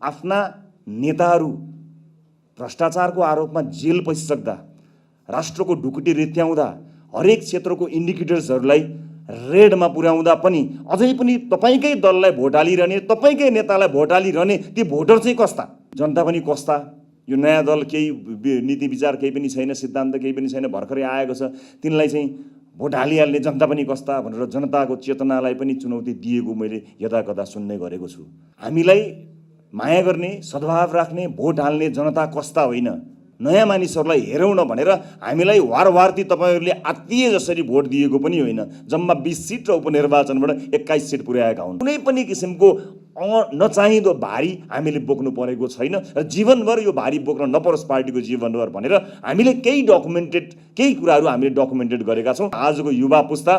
आफ्ना नेताहरू भ्रष्टाचारको आरोपमा जेल पसिसक्दा, राष्ट्रको ढुकुटी रित्याउँदा, हरेक क्षेत्रको इन्डिकेटर्सहरूलाई रेडमा पुर्याउँदा पनि अझै पनि तपाईँकै दललाई भोट हालिरहने, तपाईँकै नेतालाई भोट हालिरहने ती भोटर चाहिँ कस्ता, जनता पनि कस्ता। यो नयाँ दल केही नीति विचार केही पनि छैन, सिद्धान्त केही पनि छैन, भर्खरै आएको छ, तिनलाई चाहिँ भोट हालिहाल्ने जनता पनि कस्ता भनेर जनताको चेतनालाई पनि चुनौती दिएको मैले यदाकदा सुन्ने गरेको छु। हामीलाई माया गर्ने, सद्भाव राख्ने, भोट हाल्ने जनता कस्ता होइन, नयाँ मानिसहरूलाई हेरौँ न भनेर हामीलाई वारवारती तपाईँहरूले आत्तिए जसरी भोट दिएको पनि होइन। जम्मा 20 सिट र उपनिर्वाचनबाट 21 सिट पुर्याएका हुन्। कुनै पनि किसिमको नचाहिँदो भारी हामीले बोक्नु परेको छैन र जीवनभर यो भारी बोक्न नपरोस् पार्टीको जीवनभर भनेर हामीले केही कुराहरू हामीले डकुमेन्टेड गरेका छौँ। आजको युवा पुस्ता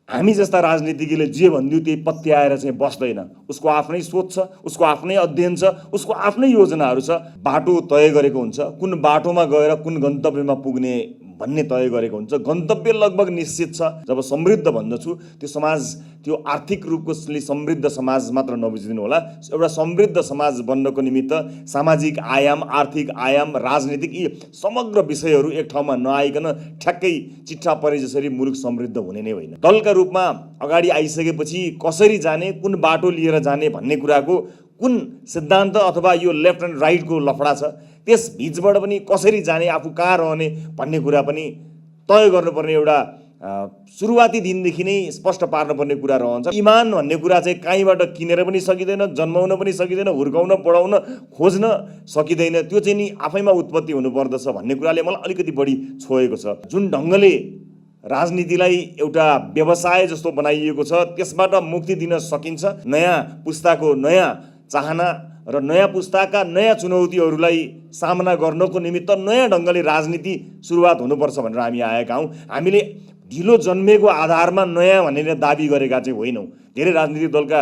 हामी जस्ता राजनीतिज्ञले जे भनिदियो त्यही पत्याएर चाहिँ बस्दैन। उसको आफ्नै सोच छ, उसको आफ्नै अध्ययन छ, उसको आफ्नै योजनाहरू छ। बाटो तय गरेको हुन्छ, कुन बाटोमा गएर कुन गन्तव्यमा पुग्ने भन्ने तय गरेको हुन्छ। गन्तव्य लगभग निश्चित छ। जब समृद्ध भन्दछु त्यो समाज, त्यो आर्थिक रूपको समृद्ध समाज मात्र नबुझिदिनु होला। एउटा समृद्ध समाज बन्नको निमित्त सामाजिक आयाम, आर्थिक आयाम, राजनीतिक यी समग्र विषयहरू एक ठाउँमा नआइकन ठ्याक्कै चिट्ठा परे जसरी मुलुक समृद्ध हुने नै होइन। दलका रूपमा अगाडि आइसकेपछि कसरी जाने, कुन बाटो लिएर जाने भन्ने कुराको कुन सिद्धान्त अथवा यो लेफ्ट एन्ड राइटको लफडा छ, त्यस बीचबाट पनि कसरी जाने, आफू कहाँ रहने भन्ने कुरा पनि तय गर्नुपर्ने एउटा सुरुवाती दिनदेखि नै स्पष्ट पार्नुपर्ने कुरा रहन्छ। इमान भन्ने कुरा चाहिँ कहीँबाट किनेर पनि सकिँदैन, जन्माउन पनि सकिँदैन, हुर्काउन, बढाउन, खोज्न सकिँदैन। त्यो चाहिँ नि आफैमा उत्पत्ति हुनुपर्दछ भन्ने कुराले मलाई अलिकति बढी छोएको छ। जुन ढङ्गले राजनीतिलाई एउटा व्यवसाय जस्तो बनाइएको छ त्यसबाट मुक्ति दिन सकिन्छ। नयाँ पुस्ताको नयाँ चाहना र नयाँ पुस्ताका नयाँ चुनौतीहरूलाई सामना गर्नको निमित्त नयाँ ढङ्गले राजनीति सुरुवात हुनुपर्छ भनेर हामी आएका हौँ। हामीले ढिलो जन्मेको आधारमा नयाँ भनेर दाबी गरेका चाहिँ होइनौँ। धेरै राजनीतिक दलका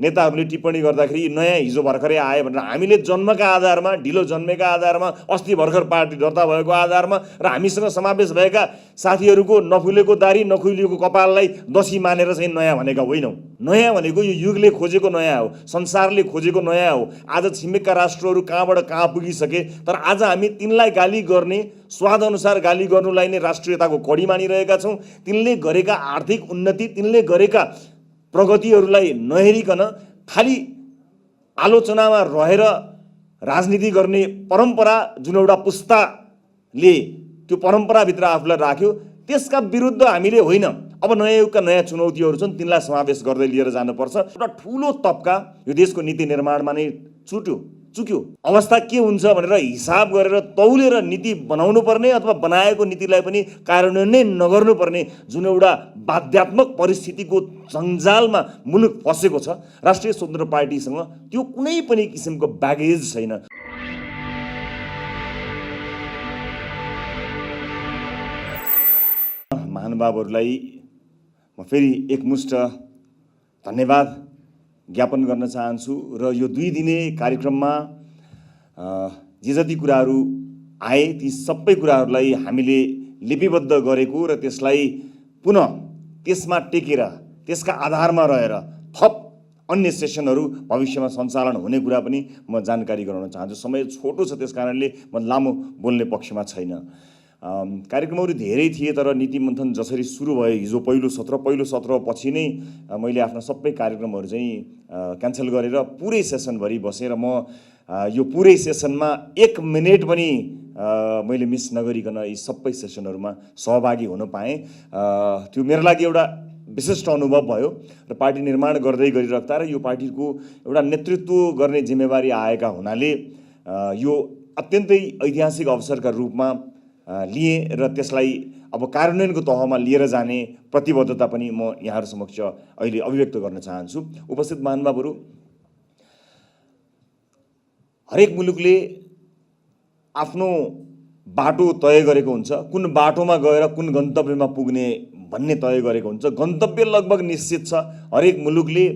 नेताहरूले टिप्पणी गर्दाखेरि नयाँ हिजो भर्खरै आए भनेर, हामीले जन्मका आधारमा, ढिलो जन्मेका आधारमा, अस्ति भर्खर पार्टी दर्ता भएको आधारमा र हामीसँग समावेश भएका साथीहरूको नफुलेको दारी, नखुलिएको कपाललाई दसी मानेर चाहिँ नयाँ भनेका होइनौँ। नयाँ भनेको यो युगले खोजेको नयाँ हो, संसारले खोजेको नयाँ हो। आज छिमेकका राष्ट्रहरू कहाँबाट कहाँ पुगिसके, तर आज हामी तिनलाई गाली गर्ने, स्वाद अनुसार गाली गर्नुलाई नै राष्ट्रियताको कडी मानिरहेका छौँ। तिनले गरेका आर्थिक उन्नति, तिनले गरेका प्रगतिहरूलाई नहेरिकन खालि आलोचनामा रहेर राजनीति गर्ने परम्परा जुन एउटा पुस्ताले त्यो परम्पराभित्र आफूलाई राख्यो, त्यसका विरुद्ध हामीले होइन, अब नयाँ युगका नयाँ चुनौतीहरू छन्, तिनलाई समावेश गर्दै लिएर जानुपर्छ। एउटा ठुलो तबका यो देशको नीति निर्माणमा नै चुक्यो। अवस्था के हुन्छ भनेर हिसाब गरेर तौलेर नीति बनाउनु पर्ने अथवा बनाएको नीतिलाई पनि कार्यान्वयन नै नगर्नुपर्ने जुन एउटा बाध्यात्मक परिस्थितिको जन्जालमा मुलुक फसेको छ, राष्ट्रिय स्वतन्त्र पार्टीसँग त्यो कुनै पनि किसिमको ब्यागेज छैन। महानुभावहरूलाई म फेरि एकमुष्ट धन्यवाद ज्ञापन गर्न चाहन्छु र यो 2 दिने कार्यक्रममा जे जति कुराहरू आए ती सबै कुराहरूलाई हामीले लिपिबद्ध गरेको र त्यसलाई पुनः त्यसमा टेकेर त्यसका आधारमा रहेर थप अन्य सेसनहरू भविष्यमा सञ्चालन हुने कुरा पनि म जानकारी गराउन चाहन्छु। समय छोटो छ त्यस कारणले म लामो बोल्ने पक्षमा छैन। कार्यक्रमहरू धेरै थिए तर नीति मन्थन जसरी सुरु भयो हिजो पहिलो सत्र पछि नै मैले आफ्ना सबै कार्यक्रमहरू चाहिँ क्यान्सल गरेर पुरै सेसनभरि बसेर म यो पुरै सेसनमा 1 मिनेट पनि मैले मिस नगरिकन यी सबै सेसनहरूमा सहभागी हुन पाएँ। त्यो मेरो लागि एउटा विशिष्ट अनुभव भयो र पार्टी निर्माण गर्दै गरिराख्दा र यो पार्टीको एउटा नेतृत्व गर्ने जिम्मेवारी आएका हुनाले यो अत्यन्तै ऐतिहासिक अवसरका रूपमा लिए र त्यसलाई अब कार्यान्वयनको तहमा लिएर जाने प्रतिबद्धता पनि म यहाँहरू समक्ष अहिले अभिव्यक्त गर्न चाहन्छु। उपस्थित महानुभावहरू, हरेक मुलुकले आफ्नो बाटो तय गरेको हुन्छ, कुन बाटोमा गएर कुन गन्तव्यमा पुग्ने भन्ने तय गरेको हुन्छ। गन्तव्य लगभग निश्चित छ। हरेक मुलुकले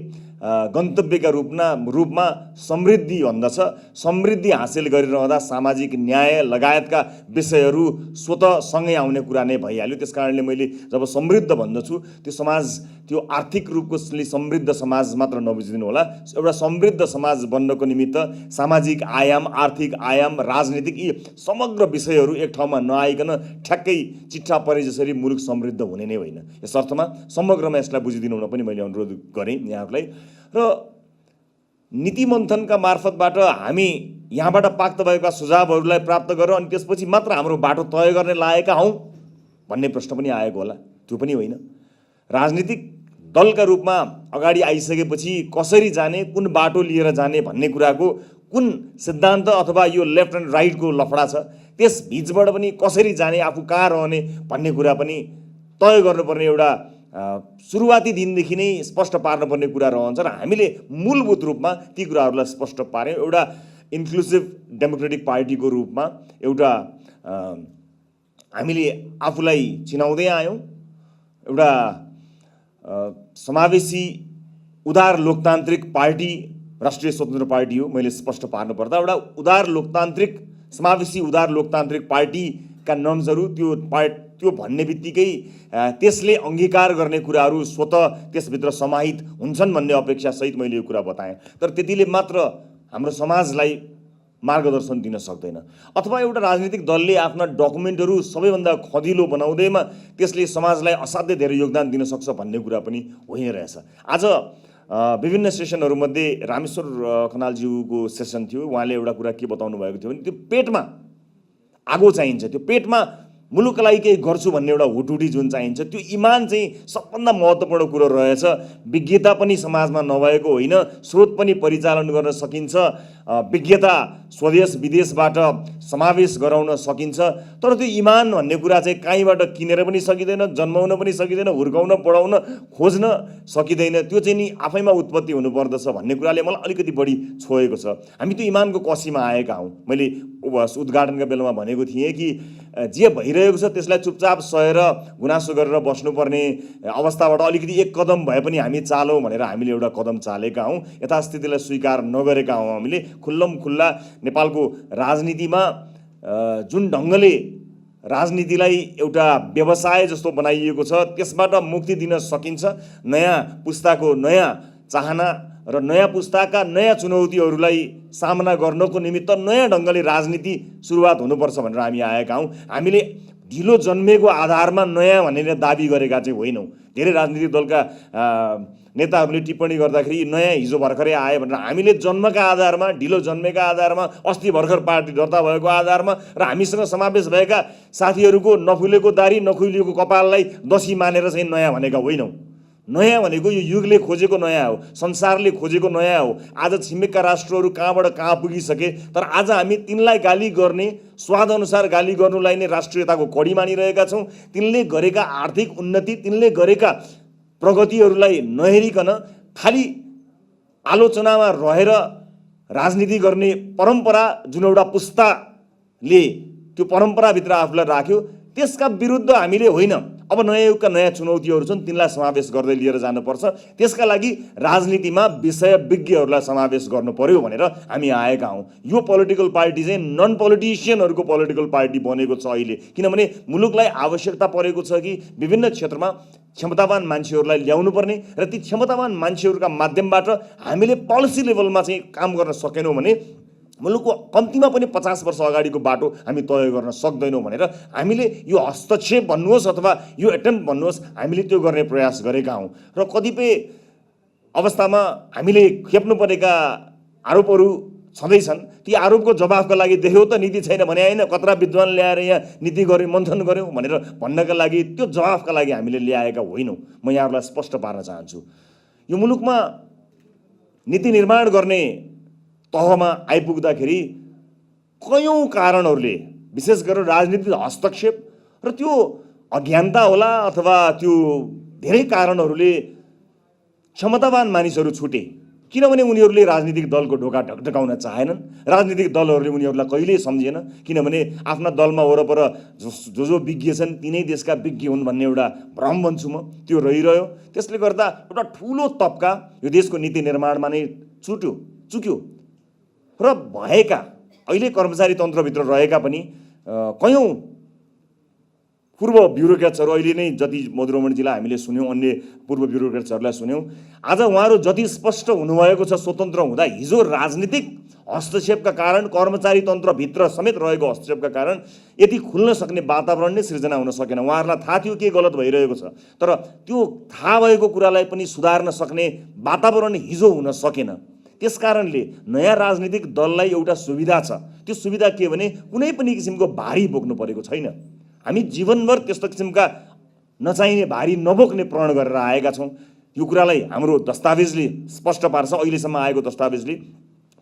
गन्तव्यका रूपमा समृद्धि भन्दछ। समृद्धि हासिल गरिरहँदा सामाजिक न्याय लगायतका विषयहरू स्वतः सँगै आउने कुरा नै भइहाल्यो। त्यसकारणले मैले जब समृद्ध भन्दछु त्यो समाज त्यो आर्थिक रूपको समृद्ध समाज मात्र नबुझिदिनु होला। एउटा समृद्ध समाज बन्नको निमित्त सामाजिक आयाम, आर्थिक आयाम, राजनीतिक यी समग्र विषयहरू एक ठाउँमा नआइकन ठ्याक्कै चिट्ठा परे जसरी मुलुक समृद्ध हुने नै होइन। यस अर्थमा समग्रमा यसलाई बुझिदिनु हुन पनि मैले अनुरोध गरेँ यहाँहरूलाई। र नीति मन्थनका मार्फतबाट हामी यहाँबाट प्राप्त भएका सुझावहरूलाई प्राप्त गरेर अनि त्यसपछि मात्र हाम्रो बाटो तय गर्ने लागेका हौँ भन्ने प्रश्न पनि आएको होला। त्यो पनि होइन। राजनीतिक दलका रूपमा अगाडि आइसकेपछि कसरी जाने, कुन बाटो लिएर जाने भन्ने कुराको कुन सिद्धान्त अथवा यो लेफ्ट एन्ड राइटको लफडा छ, त्यस बीचबाट पनि कसरी जाने, आफू कहाँ रहने भन्ने कुरा पनि तय गर्नुपर्ने एउटा सुरुवाती दिनदेखि नै स्पष्ट पार्नुपर्ने कुरा रहन्छ। र हामीले मूलभूत रूपमा ती कुराहरूलाई स्पष्ट पार्यौँ। एउटा इन्क्लुसिभ डेमोक्रेटिक पार्टीको रूपमा एउटा हामीले आफूलाई चिनाउँदै आयौँ। एउटा समावेशी उदार लोकतान्त्रिक पार्टी राष्ट्रिय स्वतन्त्र पार्टी हो। मैले स्पष्ट पार्नुपर्दा एउटा उदार लोकतान्त्रिक समावेशी उदार लोकतान्त्रिक पार्टीका नर्म्सहरू त्यो भन्ने बित्तिकै त्यसले अङ्गीकार गर्ने कुराहरू स्वतः त्यसभित्र समाहित हुन्छन् भन्ने अपेक्षासहित मैले यो कुरा बताएँ। तर त्यतिले मात्र हाम्रो समाजलाई मार्गदर्शन दिन सक्दैन। अथवा एउटा राजनीतिक दलले आफ्ना डकुमेन्टहरू सबैभन्दा खदिलो बनाउँदैमा त्यसले समाजलाई असाध्यै धेरै योगदान दिन सक्छ भन्ने कुरा पनि होइन रहेछ। आज विभिन्न सेसनहरूमध्ये रामेश्वर खनालज्यूको सेसन थियो। उहाँले एउटा कुरा के बताउनु भएको थियो भने त्यो पेटमा आगो चाहिन्छ, त्यो पेटमा मुलुकका लागि केही गर्छु भन्ने एउटा हुटुटी जुन चाहिन्छ, त्यो इमान चाहिँ सबभन्दा महत्त्वपूर्ण कुरो रहेछ। विज्ञता पनि समाजमा नभएको होइन, स्रोत पनि परिचालन गर्न सकिन्छ, विज्ञता स्वदेश विदेशबाट समावेश गराउन सकिन्छ। तर त्यो इमान भन्ने कुरा चाहिँ कहीँबाट किनेर पनि सकिँदैन, जन्माउन पनि सकिँदैन, हुर्काउन पढाउन खोज्न सकिँदैन। त्यो चाहिँ नि आफैमा उत्पत्ति हुनुपर्दछ भन्ने कुराले मलाई अलिकति बढी छोएको छ। हामी त्यो इमानको कसीमा आएका हौँ। मैले उद्घाटनका बेलामा भनेको थिएँ कि जे भइरहेको छ त्यसलाई चुपचाप सहेर गुनासो गरेर बस्नुपर्ने अवस्थाबाट अलिकति एक कदम भए पनि हामी चालौँ भनेर हामीले एउटा कदम चालेका हौँ। यथास्थितिलाई स्वीकार नगरेका हौँ। हामीले खुल्लम खुल्ला नेपालको राजनीतिमा जुन ढङ्गले राजनीतिलाई एउटा व्यवसाय जस्तो बनाइएको छ त्यसबाट मुक्ति दिन सकिन्छ। नयाँ पुस्ताको नयाँ चाहना र नयाँ पुस्ताका नयाँ चुनौतीहरूलाई सामना गर्नको निमित्त नयाँ ढङ्गले राजनीति सुरुवात हुनुपर्छ भनेर हामी आएका हौँ। हामीले ढिलो जन्मेको आधारमा नयाँ भनेर दाबी गरेका चाहिँ होइनौँ। धेरै राजनीतिक दलका नेताहरूले टिप्पणी गर्दाखेरि नयाँ हिजो भर्खरै आए भनेर, हामीले जन्मका आधारमा, ढिलो जन्मेका आधारमा, अस्ति भर्खर पार्टी दर्ता भएको आधारमा र हामीसँग समावेश भएका साथीहरूको नफुलेको दारी नखुलिएको कपाललाई दसी मानेर चाहिँ नयाँ भनेका होइनौँ। नयाँ भनेको यो युगले खोजेको नयाँ हो, संसारले खोजेको नयाँ हो। आज छिमेकका राष्ट्रहरू कहाँबाट कहाँ पुगिसके, तर आज हामी तिनलाई गाली गर्ने, स्वादअनुसार गाली गर्नुलाई नै राष्ट्रियताको कडी मानिरहेका छौँ। तिनले गरेका आर्थिक उन्नति, तिनले गरेका प्रगतिहरूलाई नहेरिकन खालि आलोचनामा रहेर राजनीति गर्ने परम्परा जुन एउटा पुस्ताले त्यो परम्पराभित्र आफूलाई राख्यो, त्यसका विरुद्ध हामीले होइन, अब नयाँ युगका नयाँ चुनौतीहरू छन्, तिनलाई समावेश गर्दै लिएर जानुपर्छ। त्यसका लागि राजनीतिमा विषय विज्ञहरूलाई समावेश गर्नु पर्यो भनेर हामी आएका हौँ। यो पोलिटिकल पार्टी चाहिँ नन पोलिटिसियनहरूको पोलिटिकल पार्टी बनेको छ अहिले। किनभने मुलुकलाई आवश्यकता परेको छ कि विभिन्न क्षेत्रमा क्षमतावान मान्छेहरूलाई ल्याउनु पर्ने र ती क्षमतावान मान्छेहरूका माध्यमबाट हामीले पोलिसी लेभलमा चाहिँ काम गर्न सकेनौँ भने मुलुकको कम्तीमा पनि 50 वर्ष अगाडिको बाटो हामी तय गर्न सक्दैनौँ भनेर हामीले यो हस्तक्षेप भन्नुहोस् अथवा यो एटेम्प्ट भन्नुहोस्, हामीले त्यो गर्ने प्रयास गरेका हौँ। र कतिपय अवस्थामा हामीले खेप्नु परेका आरोपहरू छँदैछन्। ती आरोपको जवाफका लागि देख्यौ त नीति छैन भने होइन, कतरा विद्वान ल्याएर यहाँ नीति गऱ्यौँ, मन्थन गऱ्यौँ भनेर भन्नका लागि, त्यो जवाफका लागि हामीले ल्याएका होइनौँ। म यहाँहरूलाई स्पष्ट पार्न चाहन्छु। यो मुलुकमा नीति निर्माण गर्ने तहमा आइपुग्दाखेरि कयौँ कारणहरूले, विशेष गरेर राजनीतिक हस्तक्षेप र त्यो अज्ञानता होला अथवा त्यो धेरै कारणहरूले क्षमतावान मानिसहरू छुटे। किनभने उनीहरूले राजनीतिक दलको ढोका ढकढकाउन चाहेनन्। राजनीतिक दलहरूले उनीहरूलाई कहिल्यै सम्झेन। किनभने आफ्ना दलमा वरपर जो विज्ञ छन् तिनै देशका विज्ञ हुन् भन्ने एउटा भ्रम भन्छु म, त्यो रहिरह्यो। त्यसले गर्दा एउटा ठुलो तबका यो देशको नीति निर्माणमा नै चुक्यो र भएका अहिले कर्मचारी तन्त्रभित्र रहेका पनि कयौँ पूर्व ब्युरोक्रेट्सहरू अहिले नै जति मधुरमणीजीलाई हामीले सुन्यौँ, अन्य पूर्व ब्युरोक्रेट्सहरूलाई सुन्यौँ, आज उहाँहरू जति स्पष्ट हुनुभएको छ स्वतन्त्र हुँदा, हिजो राजनीतिक हस्तक्षेपका कारण, कर्मचारी तन्त्रभित्र समेत रहेको हस्तक्षेपका कारण यति खुल्न सक्ने वातावरण नै सृजना हुन सकेन। उहाँहरूलाई थाहा थियो के गलत भइरहेको छ, तर त्यो थाहा भएको कुरालाई पनि सुधार्न सक्ने वातावरण हिजो हुन सकेन। त्यसकारणले नयाँ राजनीतिक दललाई एउटा सुविधा छ। त्यो सुविधा के भने कुनै पनि किसिमको भारी बोक्नु परेको छैन। हामी जीवनभर त्यस्तो किसिमका नचाहिने भारी नबोक्ने प्रण गरेर आएका छौँ। यो कुरालाई हाम्रो दस्तावेजले स्पष्ट पार्छ। अहिलेसम्म आएको दस्तावेजले,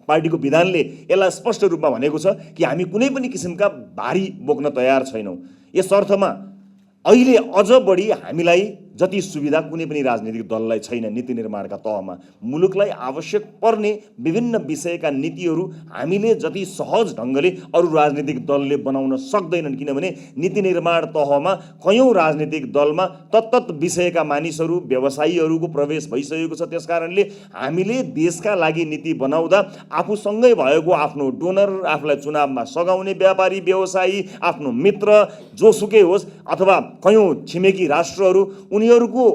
पार्टीको विधानले यसलाई स्पष्ट रूपमा भनेको छ कि हामी कुनै पनि किसिमका भारी बोक्न तयार छैनौँ। यस अर्थमा अहिले अझ बढी हामीलाई जति सुविधा कुनै पनि राजनीतिक दललाई छैन। नीति निर्माणका तहमा मुलुकलाई आवश्यक पर्ने विभिन्न विषयका नीतिहरू हामीले जति सहज ढङ्गले अरू राजनीतिक दलले बनाउन सक्दैनन्, किनभने नीति निर्माण तहमा कयौँ राजनीतिक दलमा तत्तत विषयका मानिसहरू, व्यवसायीहरूको प्रवेश भइसकेको छ। त्यसकारणले हामीले देशका लागि नीति बनाउँदा आफूसँगै भएको आफ्नो डोनर, आफूलाई चुनावमा सघाउने व्यापारी, व्यवसायी, आफ्नो मित्र जोसुकै होस् अथवा कयौँ छिमेकी राष्ट्रहरू, उनीहरूको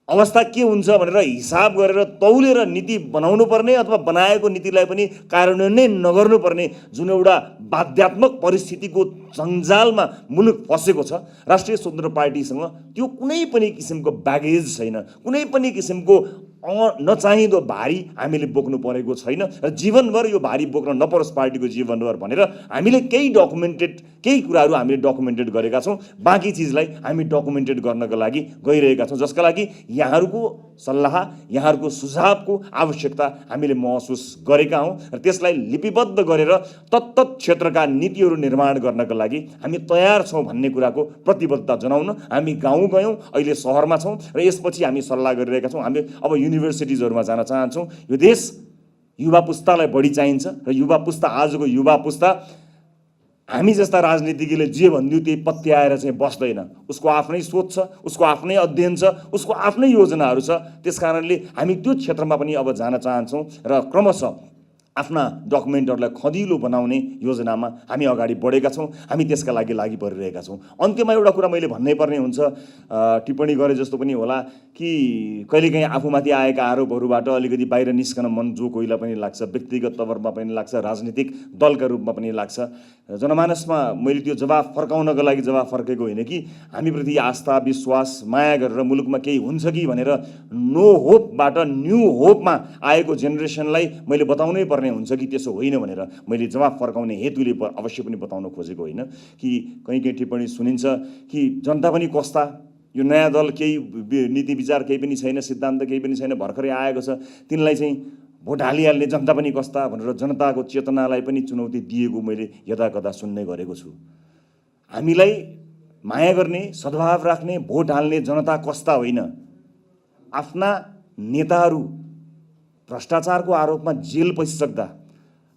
अवस्था के हुन्छ भनेर हिसाब गरेर तौलेर नीति बनाउनु पर्ने अथवा बनाएको नीतिलाई पनि कार्यान्वयन नै नगर्नुपर्ने जुन एउटा बाध्यात्मक परिस्थितिको जन्जालमा मुलुक फसेको छ, राष्ट्रिय स्वतन्त्र पार्टीसँग त्यो कुनै पनि किसिमको ब्यागेज छैन। कुनै पनि किसिमको नचाहिँदो भारी हामीले बोक्नु परेको छैन र जीवनभर यो भारी बोक्न नपरोस् पार्टीको जीवनभर भनेर हामीले केही कुराहरू हामीले डकुमेन्टेड गरेका छौँ। बाँकी चिजलाई हामी डकुमेन्टेड गर्नका लागि गइरहेका छौँ, जसका लागि यहाँहरूको सल्लाह, यहाँहरूको सुझावको आवश्यकता हामीले महसुस गरेका हौँ र त्यसलाई लिपिबद्ध गरेर तत्तत क्षेत्रका नीतिहरू निर्माण गर्नका लागि हामी तयार छौँ भन्ने कुराको प्रतिबद्धता जनाउन हामी गाउँ गयौँ, अहिले सहरमा छौँ र यसपछि हामी सल्लाह गरिरहेका छौँ। हामी अब युनिभर्सिटिजहरूमा जान चाहन्छौँ। यो देश युवा पुस्तालाई बढी चाहिन्छ र युवा पुस्ता, आजको युवा पुस्ता हामी जस्ता राजनीतिज्ञले जे भनिदियो त्यही पत्याएर चाहिँ बस्दैन। उसको आफ्नै सोच छ, उसको आफ्नै अध्ययन छ, उसको आफ्नै योजनाहरू छ। त्यसकारणले हामी त्यो क्षेत्रमा पनि अब जान चाहन्छौँ र क्रमशः आफ्ना डकुमेन्टहरूलाई खँदिलो बनाउने योजनामा हामी अगाडि बढेका छौँ। हामी त्यसका लागि परिरहेका छौँ। अन्त्यमा एउटा कुरा मैले भन्नै पर्ने हुन्छ, टिप्पणी गरे जस्तो पनि होला कि कहिलेकाहीँ आफूमाथि आएका आरोपहरूबाट अलिकति बाहिर निस्कन मन जो कोहीलाई पनि लाग्छ, व्यक्तिगत तवरमा पनि लाग्छ, राजनीतिक दलका रूपमा पनि लाग्छ। जनमानसमा मैले त्यो जवाफ फर्काउनको लागि जवाफ फर्केको होइन कि हामीप्रति आस्था, विश्वास, माया गरेर मुलुकमा केही हुन्छ कि भनेर नो होपबाट न्यू होपमा आएको जेनेरेसनलाई मैले बताउनै पर्ने हुन्छ कि त्यसो होइन भनेर मैले जवाफ फर्काउने हेतुले अवश्य पनि बताउन खोजेको होइन। कि कहीँ टिप्पणी सुनिन्छ कि जनता पनि कस्ता, यो नयाँ दल केही नीति विचार केही पनि छैन, सिद्धान्त केही पनि छैन, भर्खरै आएको छ, तिनलाई चाहिँ भोट हालिहाल्ने जनता पनि कस्ता भनेर जनताको चेतनालाई पनि चुनौती दिएको मैले यदाकदा सुन्ने गरेको छु। हामीलाई माया गर्ने, सद्भाव राख्ने, भोट हाल्ने जनता कस्ता होइन, आफ्ना नेताहरू भ्रष्टाचारको आरोपमा जेल पसिसक्दा,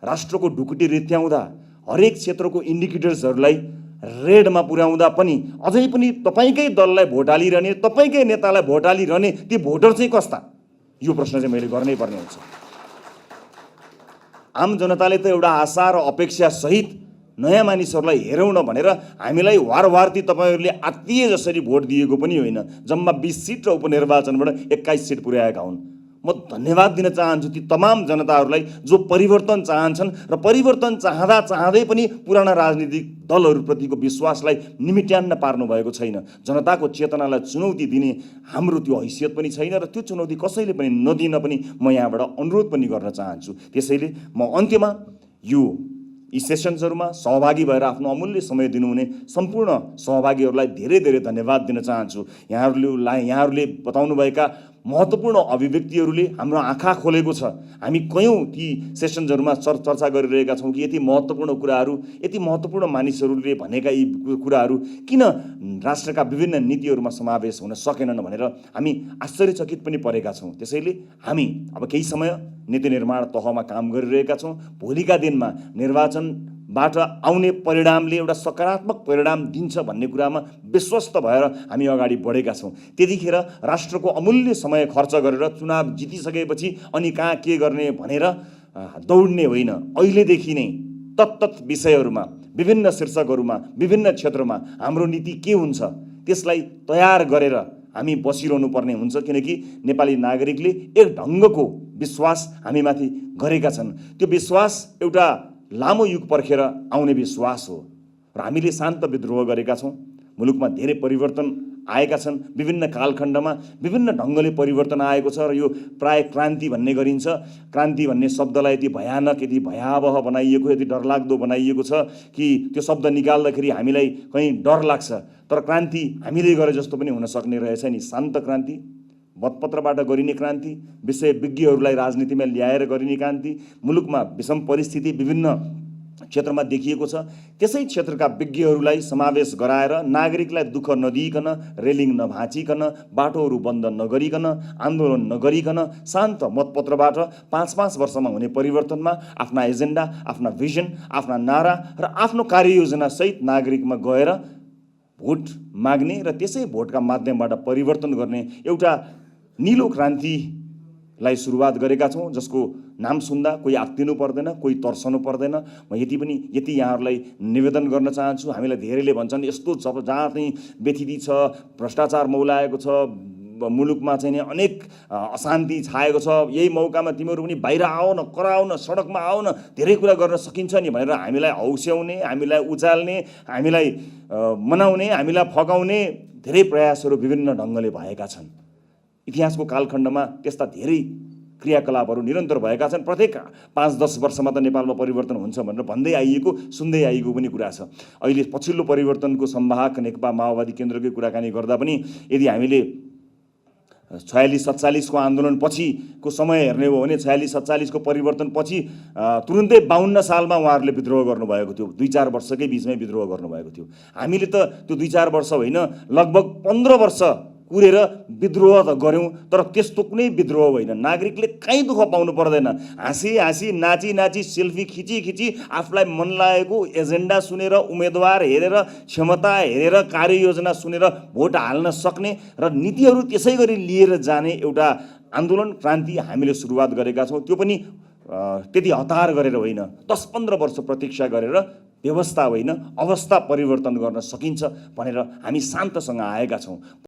राष्ट्रको ढुकुटी रित्याउँदा, हरेक क्षेत्रको इन्डिकेटर्सहरूलाई रेडमा पुर्याउँदा पनि अझै पनि तपाईँकै दललाई भोट हालिरहने, तपाईँकै नेतालाई भोट हालिरहने ती भोटर चाहिँ कस्ता, यो प्रश्न चाहिँ मैले गर्नै पर्ने हुन्छ। आम जनताले त एउटा आशा र अपेक्षा सहित नयाँ मानिसहरूलाई हेरौँ न भनेर हामीलाई वारवारती तपाईँहरूले आत्तिए जसरी भोट दिएको पनि होइन। जम्मा 20 सिट र उपनिर्वाचनबाट 21 सिट पुर्याएका हुन्। म धन्यवाद दिन चाहन्छु ती तमाम जनताहरूलाई जो परिवर्तन चाहन्छन् र परिवर्तन चाहँदै पनि पुराना राजनीतिक दलहरूप्रतिको विश्वासलाई निमिट्यान्न पार्नु भएको छैन। जनताको चेतनालाई चुनौती दिने हाम्रो त्यो हैसियत पनि छैन र त्यो चुनौती कसैले पनि नदिन पनि म यहाँबाट अनुरोध पनि गर्न चाहन्छु। त्यसैले म अन्त्यमा यी सेसन्सहरूमा सहभागी भएर आफ्नो अमूल्य समय दिनुहुने सम्पूर्ण सहभागीहरूलाई धेरै धेरै धन्यवाद दिन चाहन्छु। यहाँहरूले बताउनुभएका महत्त्वपूर्ण अभिव्यक्तिहरूले हाम्रो आँखा खोलेको छ। हामी कयौँ ती सेसन्सहरूमा चर्चा गरिरहेका छौँ कि यति महत्त्वपूर्ण कुराहरू, यति महत्त्वपूर्ण मानिसहरूले भनेका यी कुराहरू किन राष्ट्रका विभिन्न नीतिहरूमा समावेश हुन सकेनन् भनेर हामी आश्चर्यचकित पनि परेका छौँ। त्यसैले हामी अब केही समय नीति निर्माण तहमा काम गरिरहेका छौँ। भोलिका दिनमा निर्वाचनबाट आउने परिणामले एउटा सकारात्मक परिणाम दिन्छ भन्ने कुरामा विश्वस्त भएर हामी अगाडि बढेका छौँ। त्यतिखेर राष्ट्रको अमूल्य समय खर्च गरेर चुनाव जितिसकेपछि अनि कहाँ के गर्ने भनेर दौड्ने होइन, अहिलेदेखि नै तत्तत विषयहरूमा विभिन्न शीर्षकहरूमा विभिन्न क्षेत्रमा हाम्रो नीति के हुन्छ त्यसलाई तयार गरेर हामी बसिरहनु पर्ने हुन्छ, किनकि नेपाली नागरिकले एक ढङ्गको विश्वास हामीमाथि गरेका छन्। त्यो विश्वास एउटा लामो युग पर्खेर आउने विश्वास हो र हामीले शान्त विद्रोह गरेका छौँ। मुलुकमा धेरै परिवर्तन आएका छन्, विभिन्न कालखण्डमा विभिन्न ढङ्गले परिवर्तन आएको छ र यो प्राय क्रान्ति भन्ने गरिन्छ। क्रान्ति भन्ने शब्दलाई यति भयानक, यति भयावह बनाइएको, यति डरलाग्दो बनाइएको छ कि त्यो शब्द निकाल्दाखेरि हामीलाई कहीँ डर लाग्छ। तर क्रान्ति हामीले गरे जस्तो पनि हुन सक्ने रहेछ नि। शान्त क्रान्ति, मतपत्रबाट गरिने क्रान्ति, विषय विज्ञहरूलाई राजनीतिमा ल्याएर गरिने क्रान्ति, मुलुकमा विषम परिस्थिति विभिन्न क्षेत्रमा देखिएको छ, त्यसै क्षेत्रका विज्ञहरूलाई समावेश गराएर नागरिकलाई दुःख नदिइकन, रेलिङ नभाँचिकन, बाटोहरू बन्द नगरिकन, आन्दोलन नगरिकन शान्त मतपत्रबाट 5-5 वर्षमा हुने परिवर्तनमा आफ्ना एजेन्डा, आफ्ना भिजन, आफ्ना नारा र आफ्नो कार्ययोजना सहित नागरिकमा गएर भोट माग्ने र त्यसै भोटका माध्यमबाट परिवर्तन गर्ने एउटा नीलो क्रान्तिलाई सुरुवात गरेका छौँ, जसको नाम सुन्दा कोही आत्तिनु पर्दैन, कोही तर्सनु पर्दैन। म यति यहाँहरूलाई निवेदन गर्न चाहन्छु। हामीलाई धेरैले भन्छन् यस्तो जहाँ चाहिँ व्यथिति छ, भ्रष्टाचार मौलाएको छ, मुलुकमा चाहिँ अनेक अशान्ति छाएको छ, यही मौकामा तिमीहरू पनि बाहिर आऊ न, कराउ न, सडकमा आऊ न, धेरै कुरा गर्न सकिन्छ नि भनेर हामीलाई हौस्याउने, हामीलाई उचाल्ने, हामीलाई मनाउने, हामीलाई फकाउने धेरै प्रयासहरू विभिन्न ढङ्गले भएका छन्। इतिहासको कालखण्डमा त्यस्ता धेरै क्रियाकलापहरू निरन्तर भएका छन्। प्रत्येक 5-10 वर्षमा त नेपालमा परिवर्तन हुन्छ भनेर भन्दै आइएको, सुन्दै आइएको पनि कुरा छ। अहिले पछिल्लो परिवर्तनको संवाहक नेकपा माओवादी केन्द्रकै कुराकानी गर्दा पनि यदि हामीले 46-47 को आन्दोलन पछिको समय हेर्ने हो भने 46-47 को परिवर्तन पछि तुरुन्तै 52 सालमा उहाँहरूले विद्रोह गर्नुभएको थियो। 2-4 वर्षकै बिचमै विद्रोह गर्नुभएको थियो। हामीले त त्यो 2-4 वर्ष होइन, लगभग 15 वर्ष कुरेर विद्रोह त गऱ्यौँ, तर त्यस्तो कुनै विद्रोह होइन। नागरिकले कहीँ दुःख पाउनु पर्दैन। हाँसी नाची सेल्फी खिची आफूलाई मन लागेको एजेन्डा सुनेर, उम्मेदवार हेरेर, क्षमता हेरेर, कार्ययोजना सुनेर भोट हाल्न सक्ने र नीतिहरू त्यसै गरी लिएर जाने एउटा आन्दोलन क्रान्ति हामीले सुरुवात गरेका छौँ। त्यो पनि त्यति हतार गरेर होइन, 10-15 वर्ष प्रतीक्षा गरेर व्यवस्था होइन अवस्था परिवर्तन गर्न सकिन्छ भनेर हामी शान्तसँग आएका छौँ।